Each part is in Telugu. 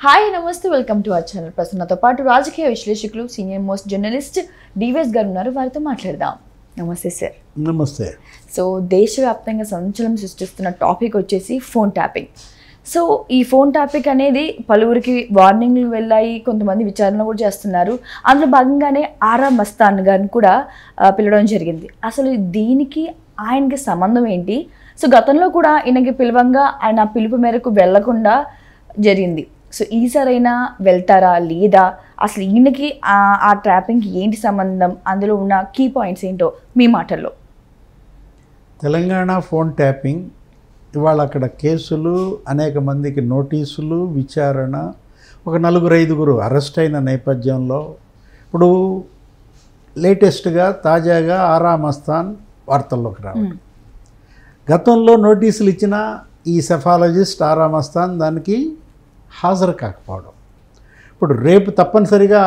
హాయ్ నమస్తే వెల్కమ్ టు అవర్ ఛానల్. ప్రస్తుతంతో పాటు రాజకీయ విశ్లేషకులు సీనియర్ మోస్ట్ జర్నలిస్ట్ డివిఎస్ గారు ఉన్నారు. వారితో మాట్లాడదాం. నమస్తే సార్. నమస్తే. సో దేశవ్యాప్తంగా సంచలనం సృష్టిస్తున్న టాపిక్ వచ్చేసి ఫోన్ ట్యాపింగ్. సో ఈ ఫోన్ ట్యాపింగ్ అనేది పలువురికి వార్నింగ్లు వెళ్ళాయి, కొంతమంది విచారణ కూడా చేస్తున్నారు. అందులో భాగంగానే ఆరా మస్తాన్ గారిని కూడా పిలవడం జరిగింది. అసలు దీనికి ఆయనకి సంబంధం ఏంటి? సో గతంలో కూడా ఈయనకి పిలవంగా ఆయన పిలుపు మేరకు వెళ్లకుండా జరిగింది. సో ఈసారైనా వెళ్తారా లేదా, అసలు ఈయనకి ఆ ట్రాపింగ్కి ఏంటి సంబంధం, అందులో ఉన్న కీ పాయింట్స్ ఏంటో మీ మాటల్లో. తెలంగాణ ఫోన్ ట్యాపింగ్ ఇవాళ అక్కడ కేసులు, అనేక మందికి నోటీసులు, విచారణ, ఒక 4-5 అరెస్ట్ అయిన నేపథ్యంలో ఇప్పుడు లేటెస్ట్గా తాజాగా ఆరా మస్తాన్ వార్తల్లోకి రావడం. గతంలో నోటీసులు ఇచ్చిన ఈ సెఫాలజిస్ట్ ఆరా మస్తాన్ దానికి హాజరు కాకపోవడం, ఇప్పుడు రేపు తప్పనిసరిగా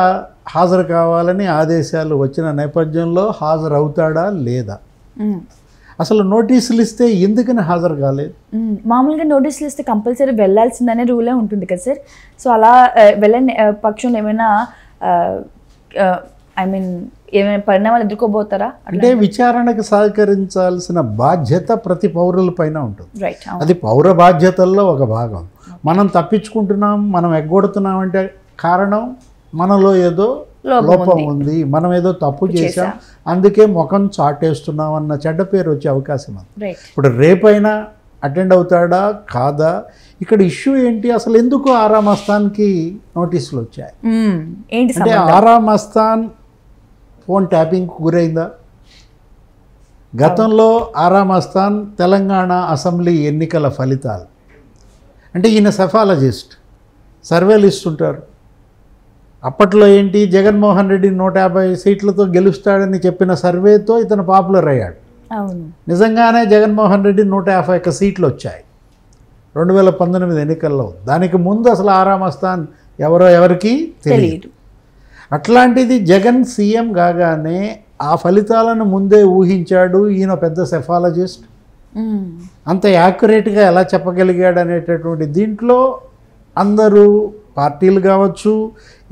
హాజరు కావాలని ఆదేశాలు వచ్చిన నేపథ్యంలో హాజరు అవుతాడా లేదా, అసలు నోటీసులు ఇస్తే ఎందుకని హాజరు కాలేదు? మామూలుగా నోటీసులు ఇస్తే కంపల్సరీ వెళ్ళాల్సిందనే రూలే ఉంటుంది కదా సార్. సో అలా వెళ్ళని పక్షంలో ఏమైనా ఏమైనా పరిణామాలు ఎదుర్కోబోతారా? అంటే విచారణకు సహకరించాల్సిన బాధ్యత ప్రతి పౌరుల పైన ఉంటుంది. రైట్, అది పౌర బాధ్యతల్లో ఒక భాగం. మనం తప్పించుకుంటున్నాం, మనం ఎగ్గొడుతున్నాం అంటే కారణం మనలో ఏదో లోపం ఉంది, మనం ఏదో తప్పు చేసాం, అందుకే ముఖం చాటేస్తున్నాం అన్న చెడ్డ పేరు వచ్చే అవకాశం ఉంది. ఇప్పుడు రేపైనా అటెండ్ అవుతాడా కాదా? ఇక్కడ ఇష్యూ ఏంటి, అసలు ఎందుకు ఆరా మస్తాన్కి నోటీసులు వచ్చాయి? అంటే ఆరా మస్తాన్ ఫోన్ ట్యాపింగ్కు గురైందా? గతంలో ఆరా మస్తాన్ తెలంగాణ అసెంబ్లీ ఎన్నికల ఫలితాలు, అంటే ఈయన సెఫాలజిస్ట్, సర్వేలు ఇస్తుంటారు. అప్పట్లో ఏంటి, జగన్మోహన్ రెడ్డి 150 సీట్లతో గెలుస్తాడని చెప్పిన సర్వేతో ఇతను పాపులర్ అయ్యాడు. నిజంగానే జగన్మోహన్ రెడ్డి 151 సీట్లు వచ్చాయి 2019 ఎన్నికల్లో. దానికి ముందు అసలు ఆరా మస్తాన్ ఎవరో ఎవరికి తెలియదు. అట్లాంటిది జగన్ సీఎం కాగానే ఆ ఫలితాలను ముందే ఊహించాడు. ఈయన పెద్ద సెఫాలజిస్ట్, అంత యాక్యురేట్గా ఎలా చెప్పగలిగాడు అనేటటువంటి దీంట్లో అందరూ పార్టీలు కావచ్చు,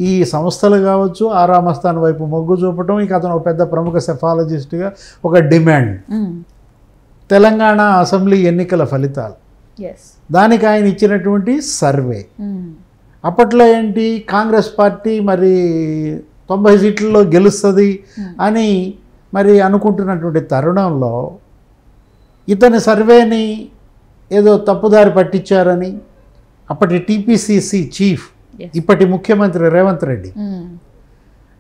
ఈ సంస్థలు కావచ్చు, ఆరా మస్తాన్ వైపు మొగ్గు చూపటం. ఇక అతను ఒక పెద్ద ప్రముఖ సెఫాలజిస్ట్గా ఒక డిమాండ్. తెలంగాణ అసెంబ్లీ ఎన్నికల ఫలితాలు, దానికి ఆయన ఇచ్చినటువంటి సర్వే. అప్పట్లో ఏంటి, కాంగ్రెస్ పార్టీ మరి 90 సీట్లలో గెలుస్తుంది అని మరి అనుకుంటున్నటువంటి తరుణంలో ఇతని సర్వేని ఏదో తప్పుదారి పట్టించారని అప్పటి టీపీసీసీ చీఫ్, ఇప్పటి ముఖ్యమంత్రి రేవంత్ రెడ్డి,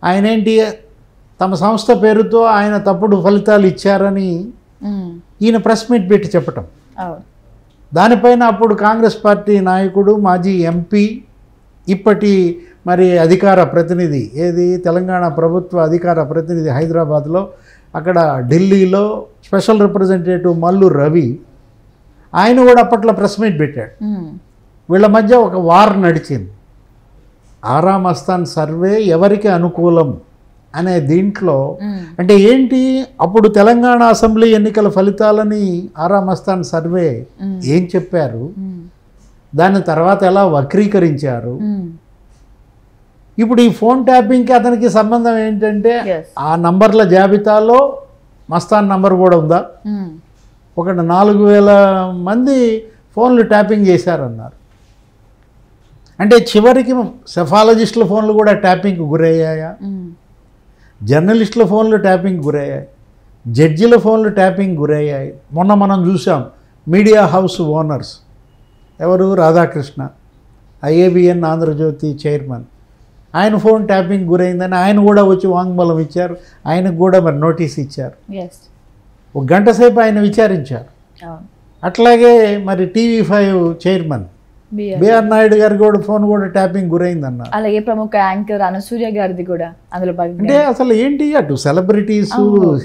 ఆయన ఏంటి తమ సంస్థ పేరుతో ఆయన తప్పుడు ఫలితాలు ఇచ్చారని ఈయన ప్రెస్ మీట్ పెట్టి చెప్పటం. దానిపైన అప్పుడు కాంగ్రెస్ పార్టీ నాయకుడు, మాజీ ఎంపీ, ఇప్పటి మరి అధికార ప్రతినిధి, ఏది తెలంగాణ ప్రభుత్వ అధికార ప్రతినిధి హైదరాబాద్లో, అక్కడ ఢిల్లీలో స్పెషల్ రిప్రజెంటేటివ్ మల్లు రవి, ఆయన కూడా అప్పట్లో ప్రెస్ మీట్ పెట్టాడు. వీళ్ళ మధ్య ఒక వార్ నడిచింది. ఆరా మస్తాన్ సర్వే ఎవరికి అనుకూలం అనే దీంట్లో, అంటే ఏంటి, అప్పుడు తెలంగాణ అసెంబ్లీ ఎన్నికల ఫలితాలని ఆరా మస్తాన్ సర్వే ఏం చెప్పారు, దాని తర్వాత ఎలా వక్రీకరించారు. ఇప్పుడు ఈ ఫోన్ ట్యాపింగ్కి అతనికి సంబంధం ఏంటంటే, ఆ నంబర్ల జాబితాలో మస్తాన్ నంబర్ కూడా ఉందా? ఒక 4000 మంది ఫోన్లు ట్యాపింగ్ చేశారన్నారు. అంటే చివరికి సెఫాలజిస్టుల ఫోన్లు కూడా ట్యాపింగ్కి గురయ్యాయా? జర్నలిస్టుల ఫోన్లు ట్యాపింగ్ గురయ్యాయి, జడ్జిల ఫోన్లు ట్యాపింగ్ గురయ్యాయి. మొన్న మనం చూసాం మీడియా హౌస్ ఓనర్స్ ఎవరు, రాధాకృష్ణ, IABN ఆంధ్రజ్యోతి చైర్మన్, ఆయన ఫోన్ ట్యాపింగ్ గురైందని ఆయన కూడా వచ్చి వాంగ్మూలం ఇచ్చారు. ఆయనకు కూడా మరి నోటీస్ ఇచ్చారు. 1 గంట సేపు ఆయన విచారించారు. అట్లాగే మరి TV5 చైర్మన్ బిఆర్ నాయుడు గారి కూడా ఫోన్ కూడా ట్యాపింగ్ గురైందన్నారు. అలాగే ప్రముఖ యాంకర్ అనసూయ గారిది కూడా అందులో. అంటే అసలు ఏంటి, అటు సెలబ్రిటీస్,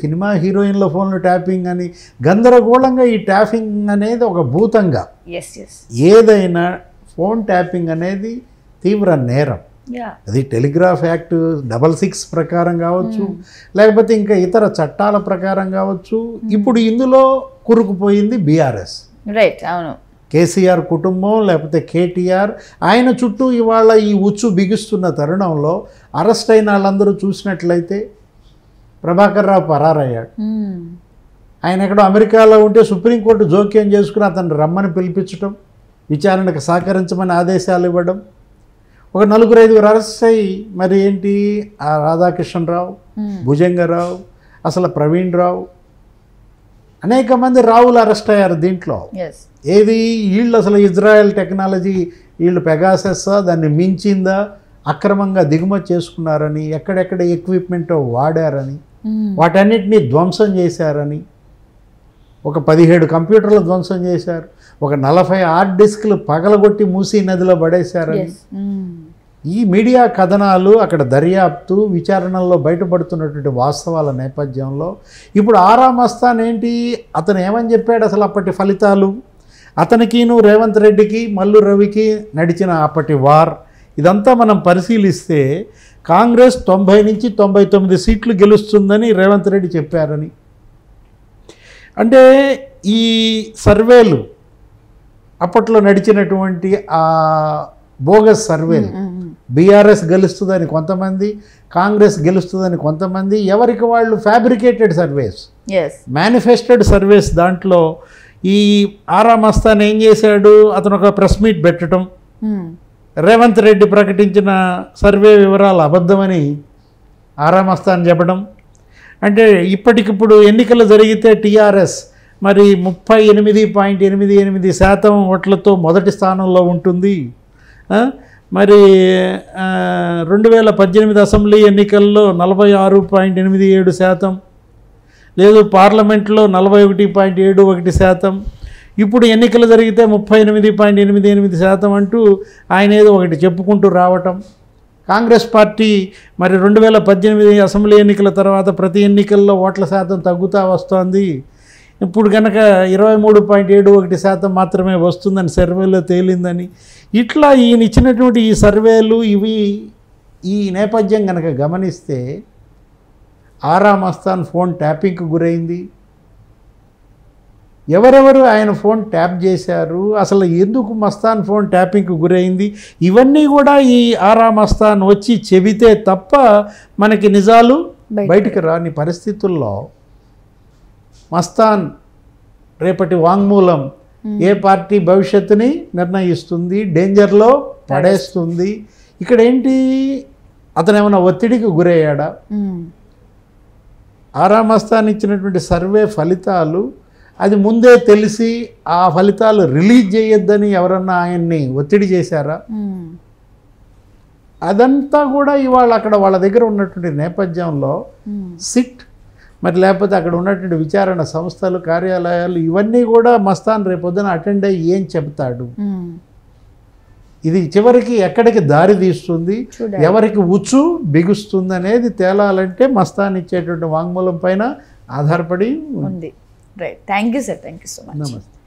సినిమా హీరోయిన్ల ఫోన్లు ట్యాపింగ్ అని గందరగోళంగా ఈ ట్యాపింగ్ అనేది ఒక భూతంగా, ఏదైనా ఫోన్ ట్యాపింగ్ అనేది తీవ్ర నేరం. అది టెలిగ్రాఫ్ యాక్ట్ 66 ప్రకారం కావచ్చు, లేకపోతే ఇంకా ఇతర చట్టాల ప్రకారం కావచ్చు. ఇప్పుడు ఇందులో కురుకుపోయింది బీఆర్ఎస్. రైట్, అవును. కేసీఆర్ కుటుంబం లేకపోతే కేటీఆర్ ఆయన చుట్టూ ఇవాళ ఈ ఉచ్చు బిగుస్తున్న తరుణంలో అరెస్ట్ అయిన వాళ్ళందరూ చూసినట్లయితే ప్రభాకర్ రావు పరారయ్యాడు. ఆయన ఎక్కడో అమెరికాలో ఉంటే సుప్రీంకోర్టు జోక్యం చేసుకుని అతన్ని రమ్మని పిలిపించడం, విచారణకు సహకరించమని ఆదేశాలు ఇవ్వడం, ఒక 4-5 అరెస్ట్ అయ్యి మరి ఏంటి ఆ రాధాకృష్ణరావు, భుజంగరావు, అసలు ప్రవీణ్ రావు, అనేక మంది రావులు అరెస్ట్ అయ్యారు దీంట్లో. ఏది వీళ్ళు అసలు ఇజ్రాయెల్ టెక్నాలజీ వీళ్ళు పెగాసెస్సా దాన్ని మించిందా, అక్రమంగా దిగుమతి చేసుకున్నారని, ఎక్కడెక్కడ ఎక్విప్మెంట్ వాడారని, వాటన్నిటినీ ధ్వంసం చేశారని, ఒక 17 కంప్యూటర్లు ధ్వంసం చేశారు, ఒక 40 హార్డ్ డిస్క్లు పగలగొట్టి మూసీ నదిలో పడేశారని. ఈ మీడియా కథనాలు అక్కడ దర్యాప్తు విచారణల్లో బయటపడుతున్నటువంటి వాస్తవాల నేపథ్యంలో ఇప్పుడు ఆరా మస్తాన్ ఏంటి, అతను ఏమని చెప్పాడు అసలు అప్పటి ఫలితాలు, అతనికిను రేవంత్ రెడ్డికి మల్లు రవికి నడిచిన అప్పటి వార్, ఇదంతా మనం పరిశీలిస్తే కాంగ్రెస్ 90 నుంచి 99 సీట్లు గెలుస్తుందని రేవంత్ రెడ్డి చెప్పారని. అంటే ఈ సర్వేలు అప్పట్లో నడిచినటువంటి ఆ బోగస్ సర్వేలు, బీఆర్ఎస్ గెలుస్తుందని కొంతమంది, కాంగ్రెస్ గెలుస్తుందని కొంతమంది, ఎవరికి వాళ్ళు ఫ్యాబ్రికేటెడ్ సర్వేస్, మేనిఫెస్టెడ్ సర్వేస్. దాంట్లో ఈ ఆరా మస్తాన్ ఏం చేశాడు, అతను ఒక ప్రెస్ మీట్ పెట్టడం, రేవంత్ రెడ్డి ప్రకటించిన సర్వే వివరాలు అబద్ధమని ఆరా మస్తాన్ చెప్పడం. అంటే ఇప్పటికిప్పుడు ఎన్నికలు జరిగితే టీఆర్ఎస్ మరి 38.88% ఓట్లతో మొదటి స్థానంలో ఉంటుంది. మరి 2018 అసెంబ్లీ ఎన్నికల్లో 46.87%, లేదు పార్లమెంట్లో 41.71%, ఇప్పుడు ఎన్నికలు జరిగితే 38.88% అంటూ ఆయన ఏదో ఒకటి చెప్పుకుంటూ రావటం. కాంగ్రెస్ పార్టీ మరి 2018 అసెంబ్లీ ఎన్నికల తర్వాత ప్రతి ఎన్నికల్లో ఓట్ల శాతం తగ్గుతూ వస్తోంది, ఇప్పుడు కనుక 23.71% మాత్రమే వస్తుందని సర్వేలో తేలిందని. ఇట్లా ఈయన ఇచ్చినటువంటి ఈ సర్వేలు ఇవి ఈ నేపథ్యం కనుక గమనిస్తే ఆరా మస్తాన్ ఫోన్ ట్యాపింగ్కి గురైంది, ఎవరెవరు ఆయన ఫోన్ ట్యాప్ చేశారు, అసలు ఎందుకు మస్తాన్ ఫోన్ ట్యాపింగ్కి గురైంది, ఇవన్నీ కూడా ఈ ఆరా మస్తాన్ వచ్చి చెబితే తప్ప మనకి నిజాలు బయటికి రాని పరిస్థితుల్లో మస్తాన్ రేపటి వాంగ్మూలం ఏ పార్టీ భవిష్యత్తుని నిర్ణయిస్తుంది, డేంజర్లో పడేస్తుంది. ఇక్కడ ఏంటి, అతను ఏమైనా ఒత్తిడికి గురయ్యాడా? ఆరా మస్తాన్ ఇచ్చినటువంటి సర్వే ఫలితాలు అది ముందే తెలిసి ఆ ఫలితాలు రిలీజ్ చేయొద్దని ఎవరన్నా ఆయన్ని ఒత్తిడి చేశారా? అదంతా కూడా ఇవాళ అక్కడ వాళ్ళ దగ్గర ఉన్నటువంటి నేపథ్యంలో సిట్ మరి లేకపోతే అక్కడ ఉన్నటువంటి విచారణ సంస్థలు, కార్యాలయాలు ఇవన్నీ కూడా మస్తాన్ రేపొద్దున అటెండ్ అయ్యి ఏం చెప్తాడు, ఇది చివరికి ఎక్కడికి దారి తీస్తుంది, ఎవరికి ఉచ్చు బిగుస్తుంది అనేది తేలాలంటే మస్తాన్ ఇచ్చేటువంటి వాంగ్మూలం పైన ఆధారపడి ఉంది. Right, thank you sir, thank you so much. నమస్తే.